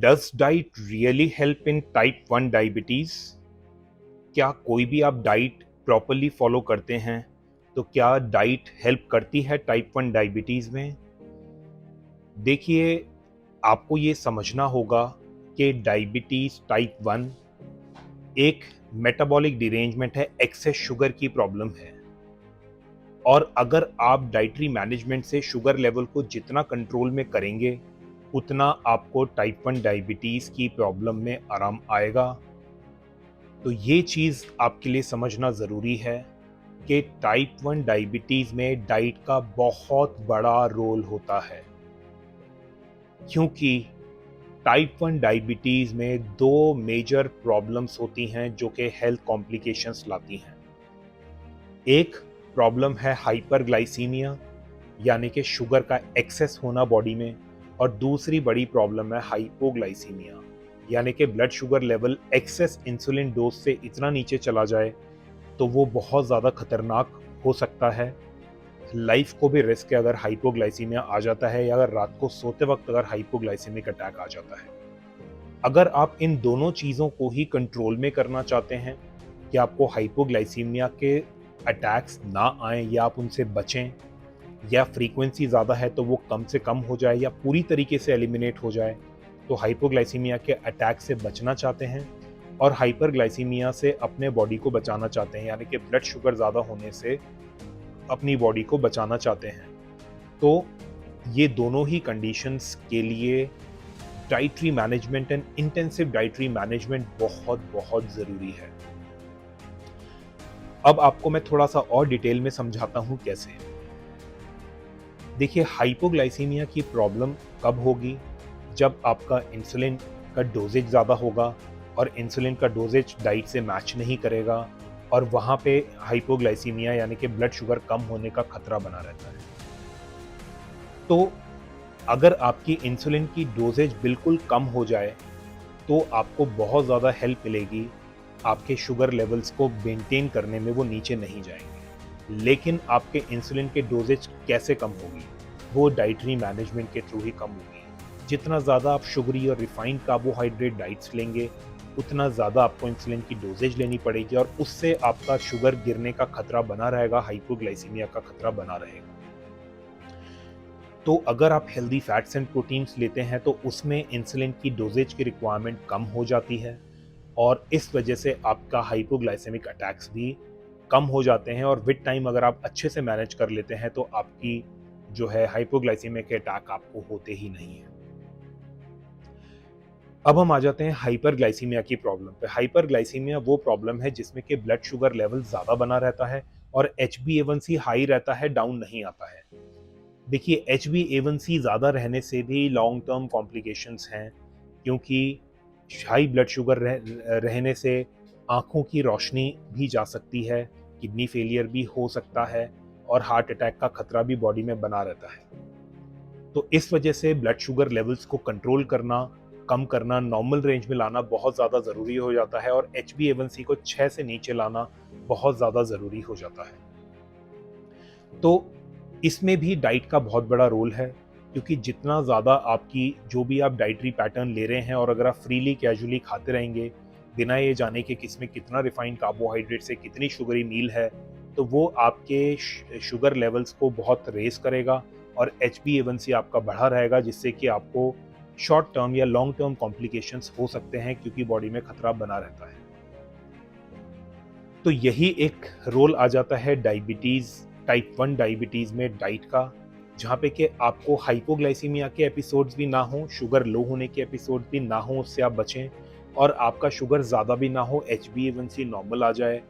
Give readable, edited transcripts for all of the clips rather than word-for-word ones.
Does diet really help in type 1 diabetes? क्या कोई भी आप डाइट प्रॉपरली फॉलो करते हैं तो क्या डाइट हेल्प करती है टाइप 1 डायबिटीज में? देखिए, आपको ये समझना होगा कि डायबिटीज टाइप 1 एक मेटाबॉलिक डिरेंजमेंट है, एक्सेस शुगर की प्रॉब्लम है। और अगर आप डाइटरी मैनेजमेंट से शुगर लेवल को जितना कंट्रोल में करेंगे उतना आपको टाइप 1 डायबिटीज की प्रॉब्लम में आराम आएगा। तो ये चीज़ आपके लिए समझना ज़रूरी है कि टाइप 1 डायबिटीज में डाइट का बहुत बड़ा रोल होता है, क्योंकि टाइप 1 डायबिटीज में दो मेजर प्रॉब्लम्स होती हैं जो कि हेल्थ कॉम्प्लिकेशंस लाती हैं। एक प्रॉब्लम है हाइपरग्लाइसीमिया, यानी कि शुगर का एक्सेस होना बॉडी में, और दूसरी बड़ी प्रॉब्लम है हाइपोग्लाइसीमिया, यानी कि blood sugar level excess insulin dose से इतना नीचे चला जाए तो वो बहुत ज़्यादा खतरनाक हो सकता है। लाइफ को भी रिस्क है अगर हाइपोग्लाइसीमिया आ जाता है, या अगर रात को सोते वक्त अगर हाइपोग्लाइसीमिक अटैक आ जाता है। अगर आप इन दोनों चीज़ों को ही कंट्रोल में करना चाहते हैं कि आपको हाइपोग्लाइसीमिया के अटैक्स ना आए या आप उनसे बचें, या फ्रीक्वेंसी ज़्यादा है तो वो कम से कम हो जाए या पूरी तरीके से एलिमिनेट हो जाए, तो हाइपोग्लाइसीमिया के अटैक से बचना चाहते हैं और हाइपरग्लाइसीमिया से अपने बॉडी को बचाना चाहते हैं, यानी कि ब्लड शुगर ज़्यादा होने से अपनी बॉडी को बचाना चाहते हैं, तो ये दोनों ही कंडीशंस के लिए dietary management and intensive dietary management बहुत बहुत ज़रूरी है। अब आपको मैं थोड़ा सा और डिटेल में समझाता हूँ कैसे। देखिए, हाइपोग्लाइसीमिया की प्रॉब्लम कब होगी? जब आपका इंसुलिन का डोजेज ज़्यादा होगा और इंसुलिन का डोजेज डाइट से मैच नहीं करेगा, और वहाँ पे हाइपोग्लाइसीमिया यानी कि ब्लड शुगर कम होने का खतरा बना रहता है। तो अगर आपकी इंसुलिन की डोजेज बिल्कुल कम हो जाए तो आपको बहुत ज़्यादा हेल्प मिलेगी, आपके शुगर लेवल्स को मेंटेन करने में वो नीचे नहीं जाएंगे। लेकिन आपके इंसुलिन के डोजेज कैसे कम होगी? वो डाइटरी मैनेजमेंट के थ्रू ही कम होगी। जितना ज़्यादा आप शुगरी और रिफाइंड कार्बोहाइड्रेट डाइट्स लेंगे उतना ज़्यादा आपको इंसुलिन की डोजेज लेनी पड़ेगी, और उससे आपका शुगर गिरने का खतरा बना रहेगा, हाइपोग्लाइसीमिया का खतरा बना रहेगा। तो अगर आप हेल्दी फैट्स एंड प्रोटीन्स लेते हैं तो उसमें इंसुलिन की डोजेज की रिक्वायरमेंट कम हो जाती है, और इस वजह से आपका हाइपोग्लाइसेमिक अटैक्स भी कम हो जाते हैं, और विद टाइम अगर आप अच्छे से मैनेज कर लेते हैं तो आपकी जो है हाइपोग्लाइसेमिक के अटैक आपको होते ही नहीं है। अब हम आ जाते हैं हाइपरग्लाइसीमिया की प्रॉब्लम पे। हाइपरग्लाइसीमिया वो प्रॉब्लम है जिसमें कि ब्लड शुगर लेवल ज़्यादा बना रहता है और HbA1c हाई रहता है, डाउन नहीं आता है। देखिए, HbA1c ज़्यादा रहने से भी लॉन्ग टर्म कॉम्प्लिकेशंस हैं, क्योंकि हाई ब्लड शुगर रहने से आँखों की रोशनी भी जा सकती है, किडनी फेलियर भी हो सकता है, और हार्ट अटैक का खतरा भी बॉडी में बना रहता है। तो इस वजह से ब्लड शुगर लेवल्स को कंट्रोल करना, कम करना, नॉर्मल रेंज में लाना बहुत ज़्यादा ज़रूरी हो जाता है, और HbA1c को 6 से नीचे लाना बहुत ज़्यादा ज़रूरी हो जाता है। तो इसमें भी डाइट का बहुत बड़ा रोल है, क्योंकि जितना ज़्यादा आपकी जो भी आप डाइटरी पैटर्न ले रहे हैं, और अगर आप फ्रीली कैजुअली खाते रहेंगे बिना ये जाने कि किसमें कितना रिफाइंड कार्बोहाइड्रेट से कितनी शुगरी मील है, तो वो आपके शुगर लेवल्स को बहुत रेस करेगा और HbA1c आपका बढ़ा रहेगा, जिससे कि आपको शॉर्ट टर्म या लॉन्ग टर्म कॉम्प्लिकेशंस हो सकते हैं, क्योंकि बॉडी में खतरा बना रहता है। तो यही एक रोल आ जाता है डायबिटीज़, टाइप 1 डायबिटीज़ में डाइट का, जहाँ पे कि आपको हाइपोग्लाइसीमिया के एपिसोड्स भी ना हो, शुगर लो होने के एपिसोड भी ना हो, उससे आप बचें, और आपका शुगर ज़्यादा भी ना हो, HbA1c नॉर्मल आ जाए,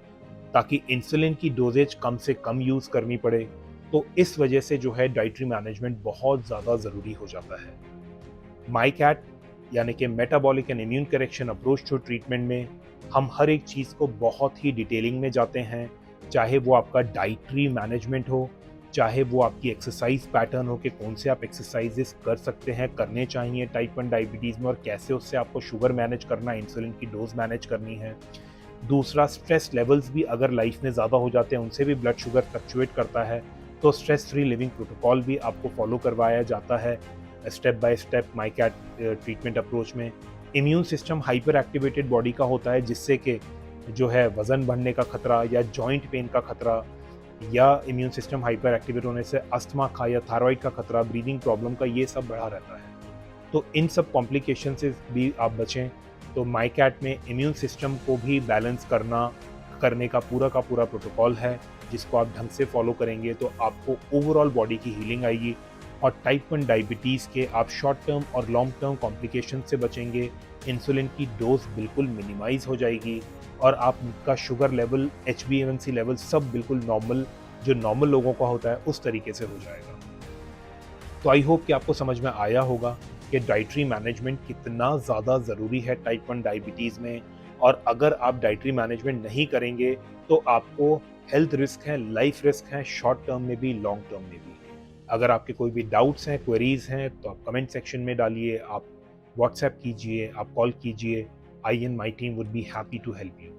ताकि इंसुलिन की डोजेज कम से कम यूज़ करनी पड़े। तो इस वजह से जो है डाइटरी मैनेजमेंट बहुत ज़्यादा ज़रूरी हो जाता है। माईकैट यानी कि metabolic and immune correction approach to treatment में हम हर एक चीज़ को बहुत ही डिटेलिंग में जाते हैं, चाहे वो आपका डाइटरी मैनेजमेंट हो, चाहे वो आपकी एक्सरसाइज पैटर्न हो कि कौन से आप एक्सरसाइजेस कर सकते हैं, करने चाहिए टाइप 1 डायबिटीज़ में, और कैसे उससे आपको शुगर मैनेज करना है, इंसुलिन की डोज मैनेज करनी है। दूसरा, स्ट्रेस लेवल्स भी अगर लाइफ में ज़्यादा हो जाते हैं, उनसे भी ब्लड शुगर फ्लक्चुएट करता है, तो स्ट्रेस फ्री लिविंग प्रोटोकॉल भी आपको फॉलो करवाया जाता है, स्टेप बाय स्टेप माइकैट ट्रीटमेंट अप्रोच में। Immune system hyper activated body का होता है, जिससे कि जो है वज़न बढ़ने का खतरा या जॉइंट पेन का खतरा या इम्यून सिस्टम हाइपर एक्टिवेट होने से अस्थमा का या थायराइड का खतरा, ब्रीदिंग प्रॉब्लम का, ये सब बढ़ा रहता है। तो इन सब कॉम्प्लिकेशन से भी आप बचें। तो माइकैट में इम्यून सिस्टम को भी बैलेंस करने का पूरा प्रोटोकॉल है, जिसको आप ढंग से फॉलो करेंगे तो आपको ओवरऑल बॉडी की हीलिंग आएगी और टाइप 1 डायबिटीज़ के आप शॉर्ट टर्म और लॉन्ग टर्म कॉम्प्लिकेशन से बचेंगे। इंसुलिन की डोज बिल्कुल मिनिमाइज हो जाएगी और आपका शुगर लेवल, HbA1c लेवल सब बिल्कुल नॉर्मल, जो नॉर्मल लोगों का होता है उस तरीके से हो जाएगा। तो आई होप कि आपको समझ में आया होगा कि डाइटरी मैनेजमेंट कितना ज़्यादा ज़रूरी है टाइप 1 डायबिटीज़ में, और अगर आप डाइटरी मैनेजमेंट नहीं करेंगे तो आपको हेल्थ रिस्क है, लाइफ रिस्क है, शॉर्ट टर्म में भी, लॉन्ग टर्म में भी। अगर आपके कोई भी डाउट्स हैं, क्वेरीज हैं, तो आप कमेंट सेक्शन में डालिए, आप व्हाट्सएप कीजिए, आप कॉल कीजिए। I and my team would be happy to help you.